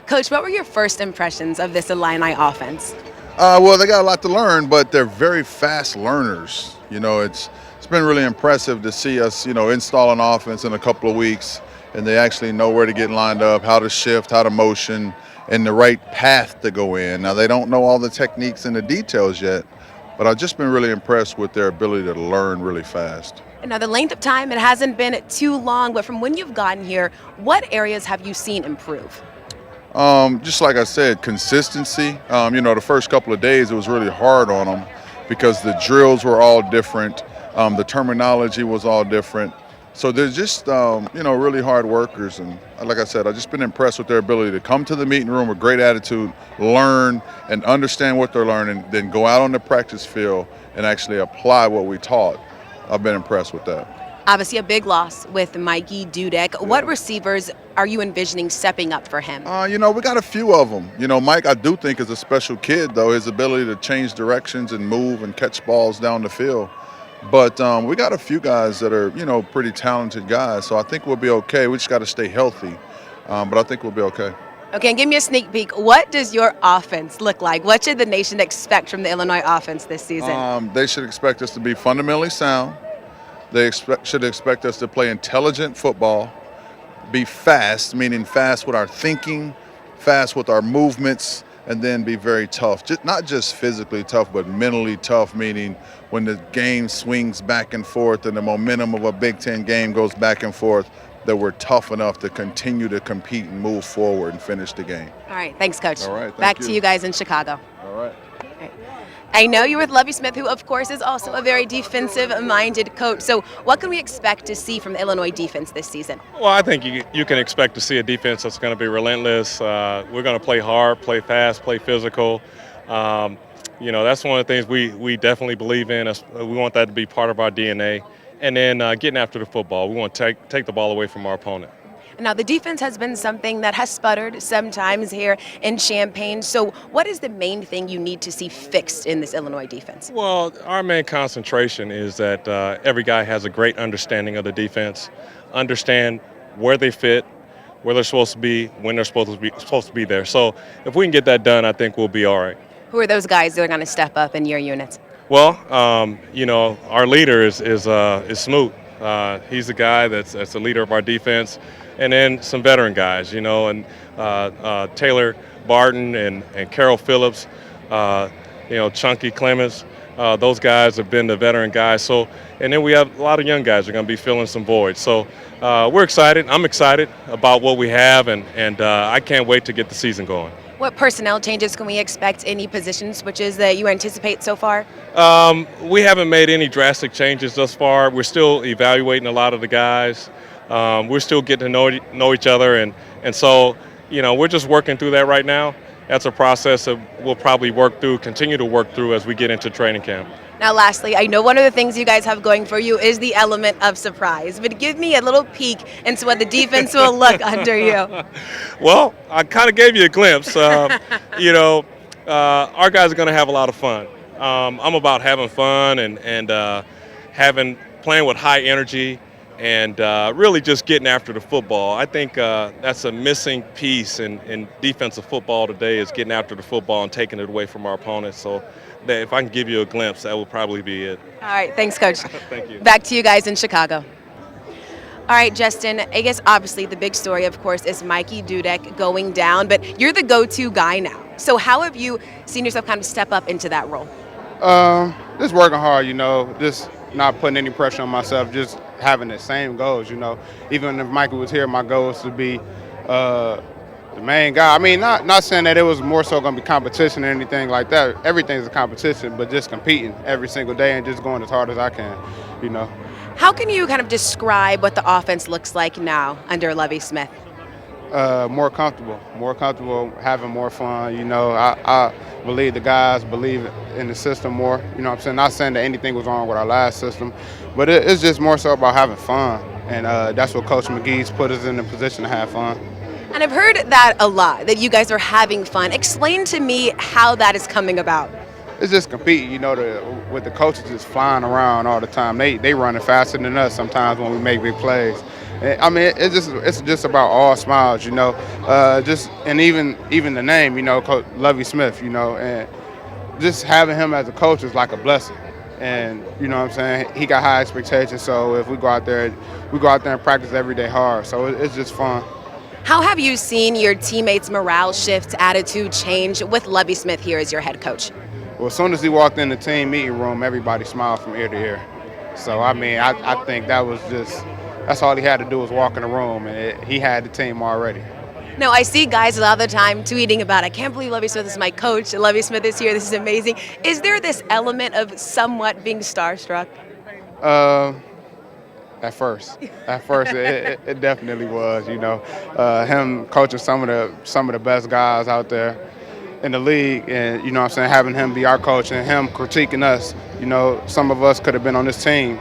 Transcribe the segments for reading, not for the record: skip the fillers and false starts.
Coach, what were your first impressions of this Illini offense? Well, they got a lot to learn, but they're very fast learners. It's been really impressive to see us, install an offense in a couple of weeks, and they actually know where to get lined up, how to shift, how to motion, and the right path to go in. Now, they don't know all the techniques and the details yet, but I've just been really impressed with their ability to learn really fast. And now, the length of time, it hasn't been too long, but from when you've gotten here, what areas have you seen improve? Just like I said, consistency. The first couple of days it was really hard on them because the drills were all different, the terminology was all different. So they're just, really hard workers. And like I said, I've just been impressed with their ability to come to the meeting room with great attitude, learn and understand what they're learning, then go out on the practice field and actually apply what we taught. I've been impressed with that. Obviously, a big loss with Mikey Dudek. What receivers are you envisioning stepping up for him? We got a few of them. Mike, I do think is a special kid, though, his ability to change directions and move and catch balls down the field. But we got a few guys that are, pretty talented guys. So I think we'll be okay. We just got to stay healthy. But I think we'll be okay. Okay, and give me a sneak peek. What does your offense look like? What should the nation expect from the Illinois offense this season? They should expect us to be fundamentally sound. They should expect us to play intelligent football, be fast, meaning fast with our thinking, fast with our movements, and then be very tough. Not just physically tough, but mentally tough, meaning when the game swings back and forth and the momentum of a Big Ten game goes back and forth, that we're tough enough to continue to compete and move forward and finish the game. All right, thanks, Coach. All right, back to you guys in Chicago. All right. I know you're with Lovie Smith, who, of course, is also a very defensive-minded coach. So what can we expect to see from the Illinois defense this season? Well, I think you can expect to see a defense that's going to be relentless. We're going to play hard, play fast, play physical. That's one of the things we definitely believe in. We want that to be part of our DNA. And then getting after the football. We want to take the ball away from our opponent. Now, the defense has been something that has sputtered sometimes here in Champaign. So what is the main thing you need to see fixed in this Illinois defense? Well, our main concentration is that every guy has a great understanding of the defense, understand where they fit, where they're supposed to be, when they're supposed to be there. So if we can get that done, I think we'll be all right. Who are those guys that are going to step up in your units? Well, our leader is Smoot. He's the guy that's the leader of our defense. And then some veteran guys, and Taylor Barton and Carol Phillips, Chunky Clemens. Those guys have been the veteran guys. So, and then we have a lot of young guys who are going to be filling some voids. So we're excited. I'm excited about what we have, and I can't wait to get the season going. What personnel changes can we expect? Any position switches that you anticipate so far? We haven't made any drastic changes thus far. We're still evaluating a lot of the guys. We're still getting to know each other, and so we're just working through that right now. That's a process that we'll probably continue to work through as we get into training camp. Now, lastly, I know one of the things you guys have going for you is the element of surprise, but give me a little peek into what the defense will look under you. Well, I kind of gave you a glimpse. Our guys are going to have a lot of fun. I'm about having fun and playing with high energy. And really just getting after the football. I think that's a missing piece in defensive football today is getting after the football and taking it away from our opponents. So if I can give you a glimpse, that will probably be it. All right, thanks, Coach. Thank you. Back to you guys in Chicago. All right, Justin, I guess obviously the big story, of course, is Mikey Dudek going down, but you're the go-to guy now. So how have you seen yourself kind of step up into that role? Just working hard, just not putting any pressure on myself, just having the same goals, Even if Michael was here, my goal was to be the main guy. I mean, not saying that it was more so going to be competition or anything like that. Everything's a competition, but just competing every single day and just going as hard as I can, How can you kind of describe what the offense looks like now under Lovie Smith? More comfortable, having more fun. I believe the guys believe in the system more. I'm saying? Not saying that anything was wrong with our last system, but it's just more so about having fun. And that's what Coach McGee's put us in a position to have fun. And I've heard that a lot, that you guys are having fun. Explain to me how that is coming about. It's just competing, with the coaches just flying around all the time. They running faster than us sometimes when we make big plays. I mean, it's just about all smiles, you know. And even the name, you know, Coach Lovie Smith, you know, and just having him as a coach is like a blessing. And you know what I'm saying? He got high expectations, so if we go out there and practice every day hard. So it's just fun. How have you seen your teammates' morale shift, attitude change with Lovie Smith here as your head coach? Well, as soon as he walked in the team meeting room, everybody smiled from ear to ear. So I mean, I think that's all he had to do was walk in the room, and he had the team already. No, I see guys a lot of the time tweeting about, I can't believe Lovie Smith is my coach. Lovie Smith is here. This is amazing. Is there this element of somewhat being starstruck? At first, it definitely was. You know, him coaching some of the best guys out there in the league, and you know what I'm saying, having him be our coach and him critiquing us. You know, some of us could have been on this team,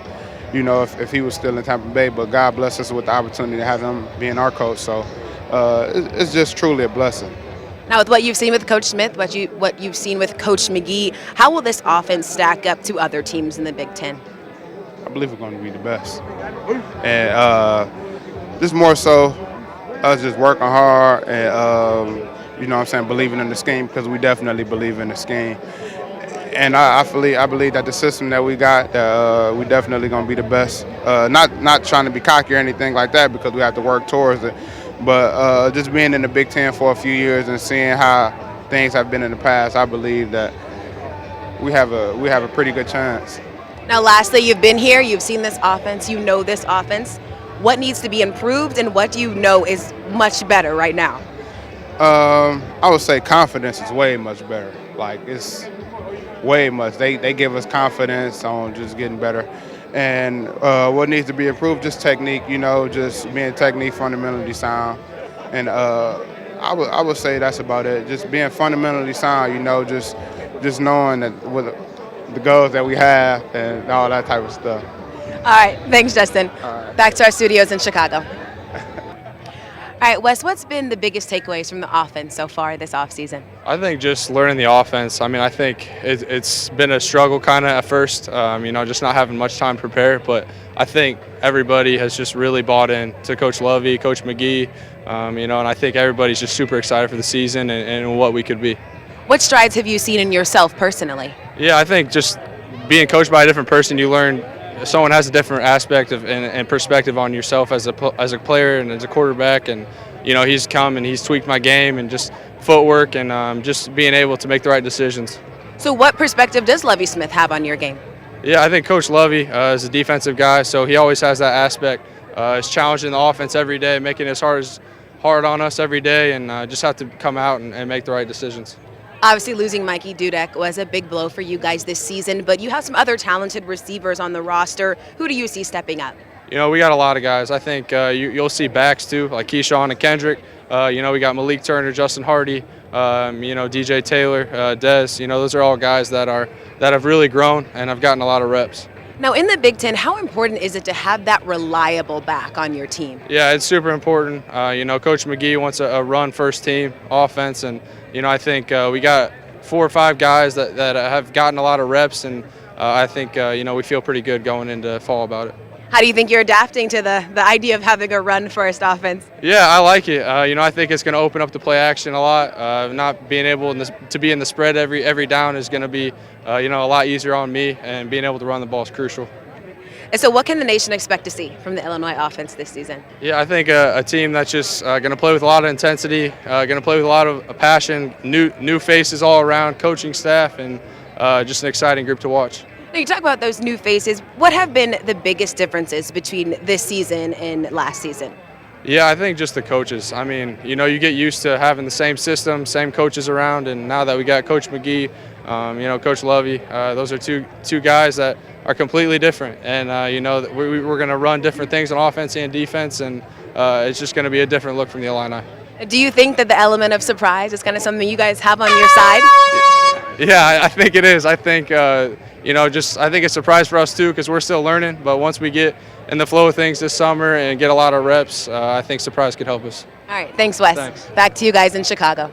you know, if he was still in Tampa Bay. But God bless us with the opportunity to have him being our coach. So. It's just truly a blessing. Now, with what you've seen with Coach Smith, what you've seen with Coach McGee, how will this offense stack up to other teams in the Big Ten? I believe we're going to be the best. And just more so us just working hard and, you know what I'm saying, believing in the scheme, because we definitely believe in the scheme. And I believe that the system that we got, we definitely going to be the best. Not trying to be cocky or anything like that, because we have to work towards it. But just being in the Big Ten for a few years and seeing how things have been in the past, I believe that we have a pretty good chance. Now, lastly, you've been here, you've seen this offense, you know this offense. What needs to be improved, and what do you know is much better right now? I would say confidence is way much better. Like, it's way much. They give us confidence on just getting better. And what needs to be improved, just technique, you know, just being technique fundamentally sound. And I would say that's about it. Just being fundamentally sound, you know, just knowing that with the goals that we have and all that type of stuff. All right. Thanks, Justin. All right. Back to our studios in Chicago. All right, Wes, what's been the biggest takeaways from the offense so far this offseason? I think just learning the offense. I mean, I think it's been a struggle kind of at first, you know, just not having much time to prepare. But I think everybody has just really bought in to Coach Lovie, Coach McGee, you know, and I think everybody's just super excited for the season and what we could be. What strides have you seen in yourself personally? Yeah, I think just being coached by a different person, you learn someone has a different aspect of and perspective on yourself as a player and as a quarterback. And you know, he's come and he's tweaked my game and just footwork and just being able to make the right decisions. So what perspective does Lovie Smith have on your game? Yeah, I think Coach Lovie is a defensive guy, so he always has that aspect. Is challenging the offense every day, making it as hard on us every day, and just have to come out and make the right decisions. Obviously, losing Mikey Dudek was a big blow for you guys this season, but you have some other talented receivers on the roster. Who do you see stepping up? You know, we got a lot of guys. I think you'll see backs too, like Keyshawn and Kendrick. You know, we got Malik Turner, Justin Hardee, you know, DJ Taylor, Dez. You know, those are all guys that have really grown and have gotten a lot of reps. Now, in the Big Ten, how important is it to have that reliable back on your team? Yeah, it's super important. You know, Coach McGee wants a run-first team offense, and you know, I think we got 4 or 5 guys that have gotten a lot of reps, and I think you know, we feel pretty good going into fall about it. How do you think you're adapting to the idea of having a run-first offense? Yeah, I like it. You know, I think it's going to open up the play action a lot. Not being able to be in the spread every down is going to be you know, a lot easier on me, and being able to run the ball is crucial. And so what can the nation expect to see from the Illinois offense this season? Yeah, I think a team that's just going to play with a lot of intensity, going to play with a lot of passion, new faces all around, coaching staff, and just an exciting group to watch. Now, you talk about those new faces. What have been the biggest differences between this season and last season? Yeah, I think just the coaches. I mean, you know, you get used to having the same system, same coaches around, and now that we got Coach McGee, you know, Coach Lovie, those are two guys that are completely different. And, you know, we're going to run different things on offense and defense, and it's just going to be a different look from the Illini. Do you think that the element of surprise is kind of something you guys have on your side? Yeah, I think it is. I think, you know, I think it's a surprise for us too, because we're still learning. But once we get in the flow of things this summer and get a lot of reps, I think surprise could help us. All right, thanks, Wes. Thanks. Back to you guys in Chicago.